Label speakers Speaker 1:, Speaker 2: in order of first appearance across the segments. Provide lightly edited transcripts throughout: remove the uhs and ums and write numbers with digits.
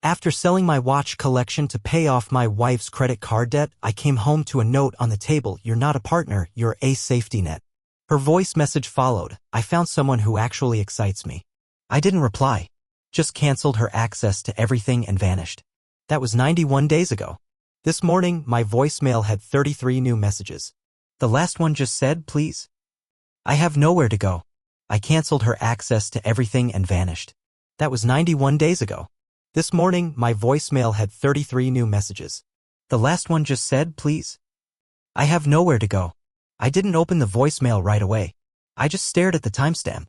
Speaker 1: After selling my watch collection to pay off my wife's credit card debt, I came home to a note on the table. You're not a partner, you're a safety net. Her voice message followed. I found someone who actually excites me. I didn't reply. Just canceled her access to everything and vanished. That was 91 days ago. This morning, my voicemail had 33 new messages. The last one just said, please. I have nowhere to go. I canceled her access to everything and vanished. That was 91 days ago. This morning, my voicemail had 33 new messages. The last one just said, please. I have nowhere to go. I didn't open the voicemail right away. I just stared at the timestamp.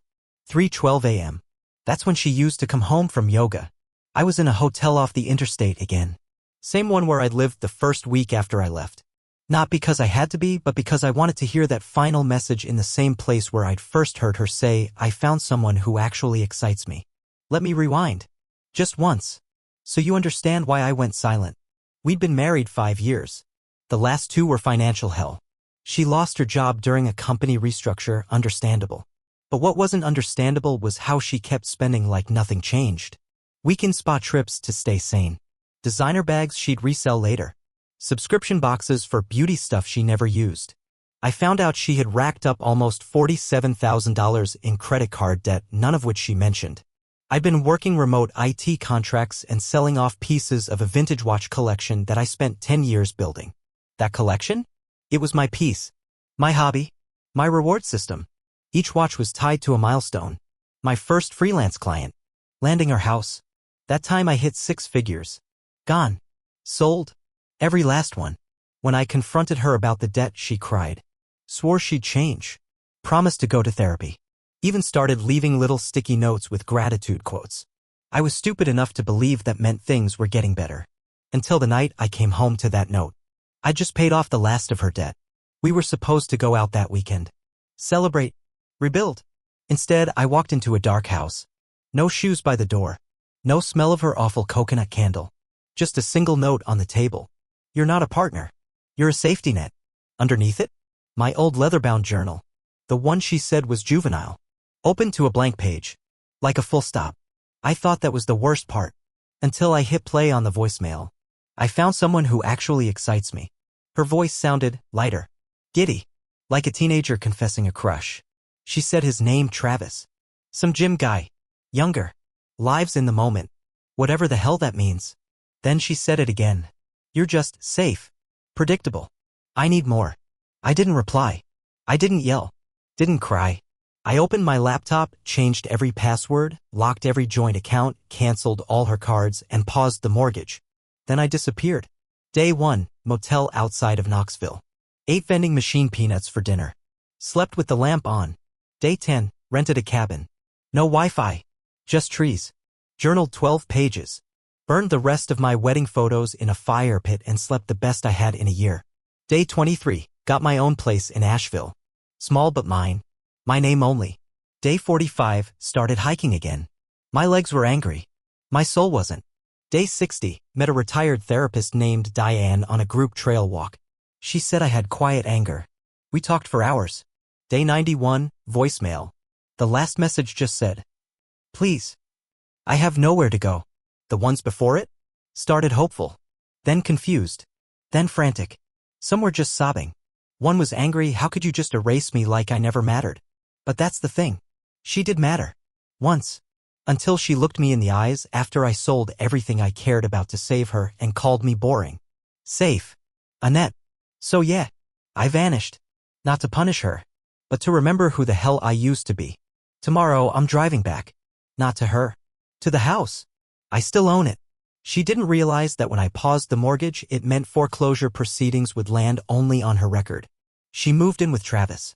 Speaker 1: 3:12 a.m. That's when she used to come home from yoga. I was in a hotel off the interstate again. Same one where I'd lived the first week after I left. Not because I had to be, but because I wanted to hear that final message in the same place where I'd first heard her say, I found someone who actually excites me. Let me rewind. Just once. So you understand why I went silent. We'd been married 5 years. The last 2 were financial hell. She lost her job during a company restructure, understandable. But what wasn't understandable was how she kept spending like nothing changed. Weekend spa trips to stay sane. Designer bags she'd resell later. Subscription boxes for beauty stuff she never used. I found out she had racked up almost $47,000 in credit card debt, none of which she mentioned. I'd been working remote IT contracts and selling off pieces of a vintage watch collection that I spent 10 years building. That collection? It was my piece. My hobby. My reward system. Each watch was tied to a milestone. My first freelance client. Landing her house. That time I hit 6 figures. Gone. Sold. Every last one. When I confronted her about the debt, she cried. Swore she'd change. Promised to go to therapy. Even started leaving little sticky notes with gratitude quotes. I was stupid enough to believe that meant things were getting better. Until the night I came home to that note. I just paid off the last of her debt. We were supposed to go out that weekend. Celebrate. Rebuild. Instead, I walked into a dark house. No shoes by the door. No smell of her awful coconut candle. Just a single note on the table. You're not a partner. You're a safety net. Underneath it? My old leather-bound journal. The one she said was juvenile. Open to a blank page. Like a full stop. I thought that was the worst part. Until I hit play on the voicemail. I found someone who actually excites me. Her voice sounded lighter. Giddy. Like a teenager confessing a crush. She said his name, Travis. Some gym guy. Younger. Lives in the moment. Whatever the hell that means. Then she said it again. You're just safe. Predictable. I need more. I didn't reply. I didn't yell. Didn't cry. I opened my laptop, changed every password, locked every joint account, canceled all her cards, and paused the mortgage. Then I disappeared. Day 1, motel outside of Knoxville. Ate vending machine peanuts for dinner. Slept with the lamp on. Day 10, rented a cabin. No Wi-Fi. Just trees. Journaled 12 pages. Burned the rest of my wedding photos in a fire pit and slept the best I had in a year. Day 23, got my own place in Asheville. Small but mine. My name only. Day 45, started hiking again. My legs were angry. My soul wasn't. Day 60, met a retired therapist named Diane on a group trail walk. She said I had quiet anger. We talked for hours. Day 91, voicemail. The last message just said, please. I have nowhere to go. The ones before it? Started hopeful. Then confused. Then frantic. Some were just sobbing. One was angry, how could you just erase me like I never mattered? But that's the thing. She did matter. Once. Until she looked me in the eyes after I sold everything I cared about to save her and called me boring. Safe. Annette. So yeah, I vanished. Not to punish her, but to remember who the hell I used to be. Tomorrow I'm driving back. Not to her. To the house. I still own it. She didn't realize that when I paused the mortgage, it meant foreclosure proceedings would land only on her record. She moved in with Travis.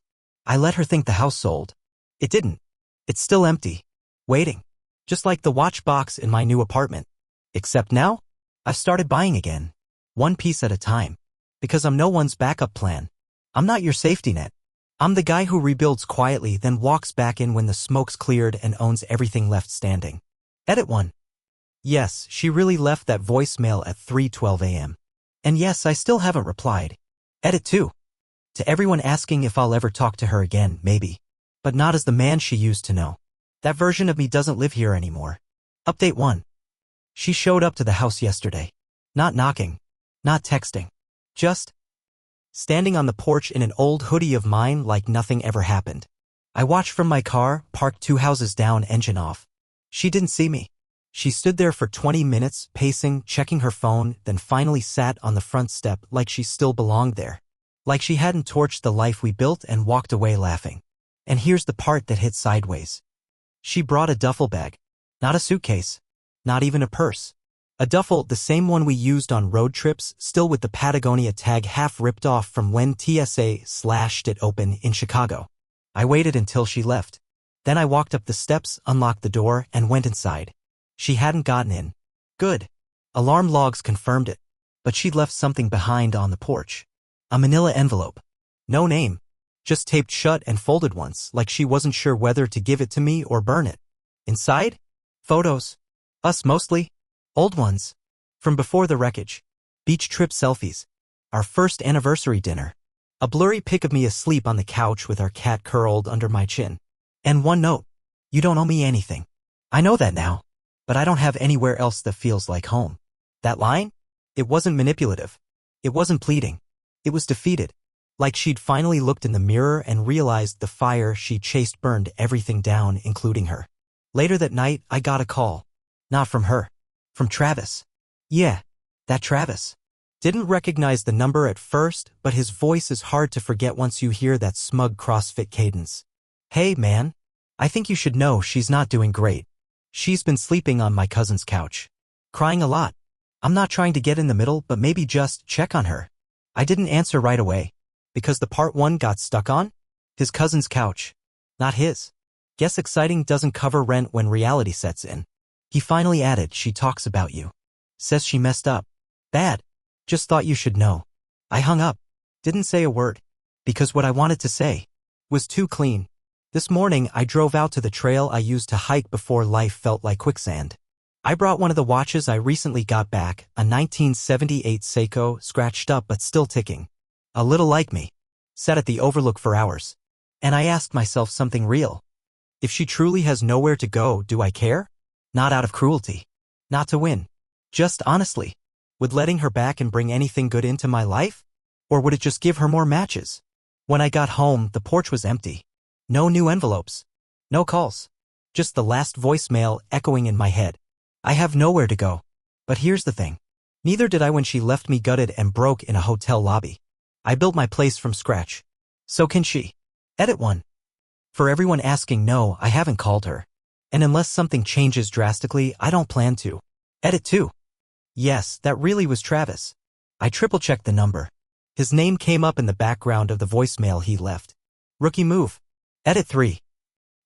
Speaker 1: I let her think the house sold. It didn't. It's still empty. Waiting. Just like the watch box in my new apartment. Except now, I've started buying again. One piece at a time. Because I'm no one's backup plan. I'm not your safety net. I'm the guy who rebuilds quietly, then walks back in when the smoke's cleared and owns everything left standing. Edit 1. Yes, she really left that voicemail at 3:12 a.m. And yes, I still haven't replied. Edit 2. To everyone asking if I'll ever talk to her again, maybe. But not as the man she used to know. That version of me doesn't live here anymore. Update 1. She showed up to the house yesterday. Not knocking. Not texting. Just standing on the porch in an old hoodie of mine like nothing ever happened. I watched from my car, parked 2 houses down, engine off. She didn't see me. She stood there for 20 minutes, pacing, checking her phone, then finally sat on the front step like she still belonged there. Like she hadn't torched the life we built, and walked away laughing. And here's the part that hit sideways. She brought a duffel bag. Not a suitcase. Not even a purse. A duffel, the same one we used on road trips, still with the Patagonia tag half ripped off from when TSA slashed it open in Chicago. I waited until she left. Then I walked up the steps, unlocked the door, and went inside. She hadn't gotten in. Good. Alarm logs confirmed it. But she'd left something behind on the porch. A manila envelope. No name. Just taped shut and folded once, like she wasn't sure whether to give it to me or burn it. Inside? Photos. Us mostly. Old ones. From before the wreckage. Beach trip selfies. Our first anniversary dinner. A blurry pic of me asleep on the couch with our cat curled under my chin. And one note. You don't owe me anything. I know that now. But I don't have anywhere else that feels like home. That line? It wasn't manipulative. It wasn't pleading. It was defeated. Like she'd finally looked in the mirror and realized the fire she chased burned everything down, including her. Later that night, I got a call. Not from her. From Travis. Yeah, that Travis. Didn't recognize the number at first, but his voice is hard to forget once you hear that smug CrossFit cadence. Hey, man. I think you should know she's not doing great. She's been sleeping on my cousin's couch. Crying a lot. I'm not trying to get in the middle, but maybe just check on her. I didn't answer right away. Because the part 1 got stuck on? His cousin's couch. Not his. Guess exciting doesn't cover rent when reality sets in. He finally added, she talks about you. Says she messed up. Bad. Just thought you should know. I hung up. Didn't say a word. Because what I wanted to say was too clean. This morning I drove out to the trail I used to hike before life felt like quicksand. I brought one of the watches I recently got back, a 1978 Seiko, scratched up but still ticking. A little like me. Sat at the overlook for hours. And I asked myself something real. If she truly has nowhere to go, do I care? Not out of cruelty. Not to win. Just honestly. Would letting her back and bring anything good into my life? Or would it just give her more matches? When I got home, the porch was empty. No new envelopes. No calls. Just the last voicemail echoing in my head. I have nowhere to go. But here's the thing. Neither did I when she left me gutted and broke in a hotel lobby. I built my place from scratch. So can she. Edit 1. For everyone asking, no, I haven't called her. And unless something changes drastically, I don't plan to. Edit 2. Yes, that really was Travis. I triple-checked the number. His name came up in the background of the voicemail he left. Rookie move. Edit 3.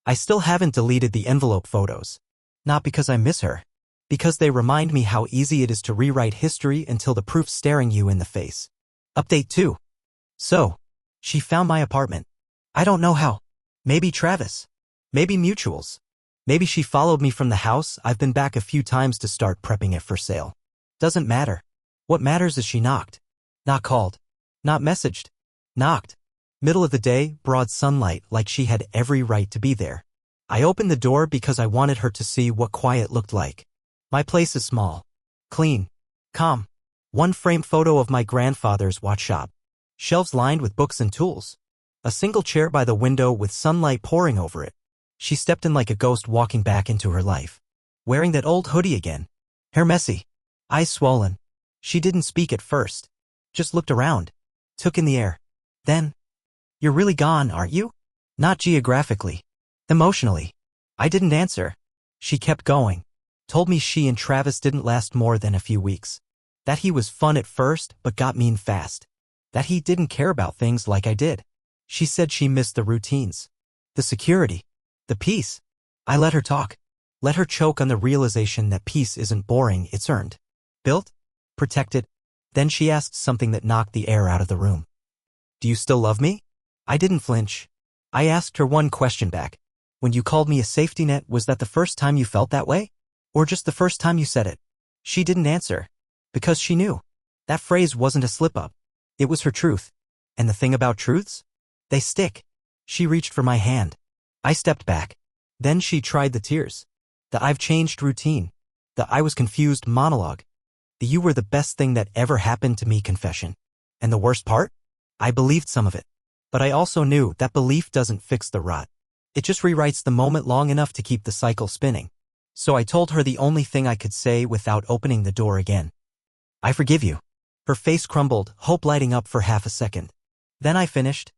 Speaker 1: I still haven't deleted the envelope photos. Not because I miss her. Because they remind me how easy it is to rewrite history until the proof's staring you in the face. Update 2. So, she found my apartment. I don't know how. Maybe Travis. Maybe mutuals. Maybe she followed me from the house. I've been back a few times to start prepping it for sale. Doesn't matter. What matters is she knocked. Not called. Not messaged. Knocked. Middle of the day, broad sunlight, like she had every right to be there. I opened the door because I wanted her to see what quiet looked like. My place is small. Clean. Calm. One framed photo of my grandfather's watch shop. Shelves lined with books and tools. A single chair by the window with sunlight pouring over it. She stepped in like a ghost walking back into her life. Wearing that old hoodie again. Hair messy. Eyes swollen. She didn't speak at first. Just looked around. Took in the air. Then, you're really gone, aren't you? Not geographically. Emotionally. I didn't answer. She kept going. Told me she and Travis didn't last more than a few weeks. That he was fun at first, but got mean fast. That he didn't care about things like I did. She said she missed the routines. The security. The peace. I let her talk. Let her choke on the realization that peace isn't boring, it's earned. Built? Protected? Then she asked something that knocked the air out of the room. Do you still love me? I didn't flinch. I asked her one question back. When you called me a safety net, was that the first time you felt that way? Or just the first time you said it? She didn't answer. Because she knew. That phrase wasn't a slip-up. It was her truth. And the thing about truths? They stick. She reached for my hand. I stepped back. Then she tried the tears. The I've changed routine. The I was confused monologue. The you were the best thing that ever happened to me confession. And the worst part? I believed some of it. But I also knew that belief doesn't fix the rot. It just rewrites the moment long enough to keep the cycle spinning. So I told her the only thing I could say without opening the door again. I forgive you. Her face crumbled, hope lighting up for half a second. Then I finished.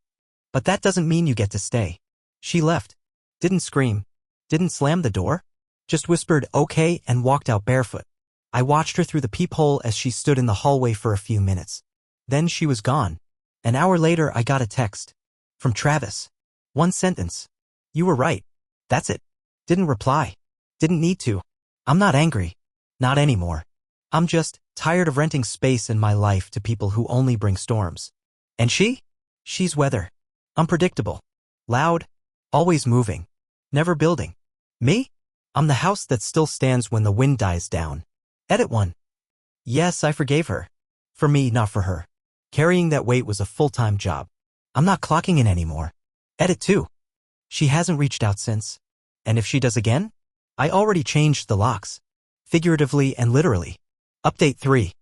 Speaker 1: But that doesn't mean you get to stay. She left. Didn't scream. Didn't slam the door. Just whispered okay and walked out barefoot. I watched her through the peephole as she stood in the hallway for a few minutes. Then she was gone. An hour later I got a text. From Travis. One sentence. You were right. That's it. Didn't reply. Didn't need to. I'm not angry. Not anymore. I'm just tired of renting space in my life to people who only bring storms. And she? She's weather. Unpredictable. Loud. Always moving. Never building. Me? I'm the house that still stands when the wind dies down. Edit 1. Yes, I forgave her. For me, not for her. Carrying that weight was a full-time job. I'm not clocking in anymore. Edit 2. She hasn't reached out since. And if she does again? I already changed the locks. Figuratively and literally. Update 3.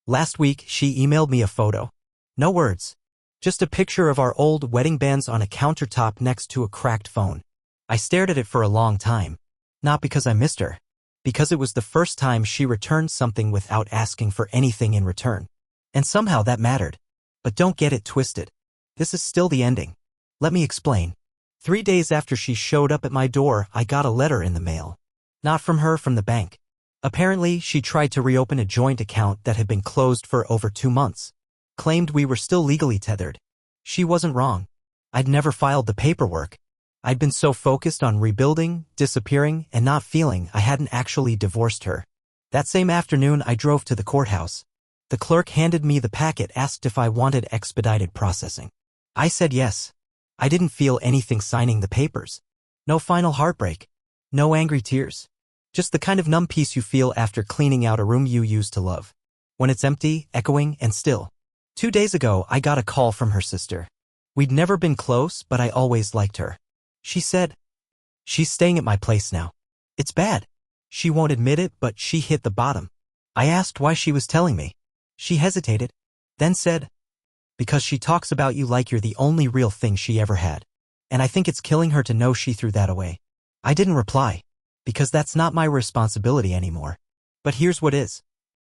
Speaker 1: Last week, she emailed me a photo. No words. Just a picture of our old wedding bands on a countertop next to a cracked phone. I stared at it for a long time. Not because I missed her. Because it was the first time she returned something without asking for anything in return. And somehow that mattered. But don't get it twisted. This is still the ending. Let me explain. 3 days after she showed up at my door, I got a letter in the mail. Not from her, from the bank. Apparently, she tried to reopen a joint account that had been closed for over 2 months. Claimed we were still legally tethered. She wasn't wrong. I'd never filed the paperwork. I'd been so focused on rebuilding, disappearing, and not feeling I hadn't actually divorced her. That same afternoon, I drove to the courthouse. The clerk handed me the packet, asked if I wanted expedited processing. I said yes. I didn't feel anything signing the papers. No final heartbreak. No angry tears. Just the kind of numb peace you feel after cleaning out a room you used to love. When it's empty, echoing, and still. 2 days ago, I got a call from her sister. We'd never been close, but I always liked her. She said, she's staying at my place now. It's bad. She won't admit it, but she hit the bottom. I asked why she was telling me. She hesitated, then said, because she talks about you like you're the only real thing she ever had. And I think it's killing her to know she threw that away. I didn't reply, because that's not my responsibility anymore. But here's what is.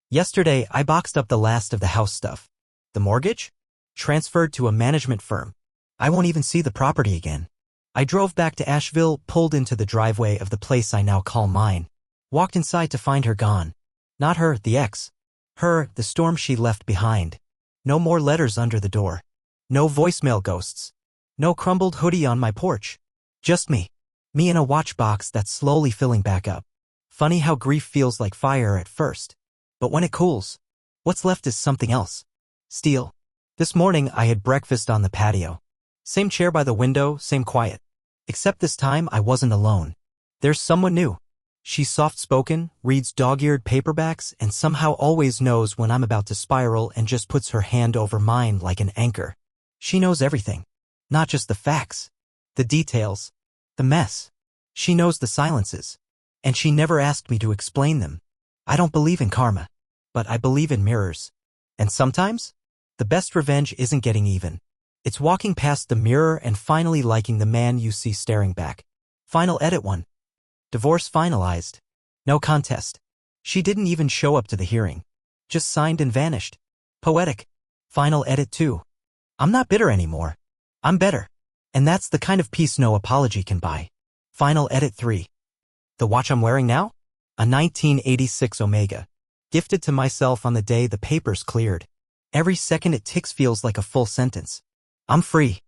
Speaker 1: Yesterday, I boxed up the last of the house stuff. The mortgage? Transferred to a management firm. I won't even see the property again. I drove back to Asheville, pulled into the driveway of the place I now call mine. Walked inside to find her gone. Not her, the ex. Her, the storm she left behind. No more letters under the door. No voicemail ghosts. No crumbled hoodie on my porch. Just me. Me in a watch box that's slowly filling back up. Funny how grief feels like fire at first. But when it cools, what's left is something else. Steel. This morning I had breakfast on the patio. Same chair by the window, same quiet. Except this time I wasn't alone. There's someone new. She's soft-spoken, reads dog-eared paperbacks, and somehow always knows when I'm about to spiral and just puts her hand over mine like an anchor. She knows everything. Not just the facts. The details. The mess. She knows the silences. And she never asked me to explain them. I don't believe in karma. But I believe in mirrors. And sometimes, the best revenge isn't getting even. It's walking past the mirror and finally liking the man you see staring back. Final edit 1. Divorce finalized. No contest. She didn't even show up to the hearing. Just signed and vanished. Poetic. Final edit 2. I'm not bitter anymore. I'm better. And that's the kind of peace no apology can buy. Final edit 3. The watch I'm wearing now? A 1986 Omega. Gifted to myself on the day the papers cleared. Every second it ticks feels like a full sentence. I'm free.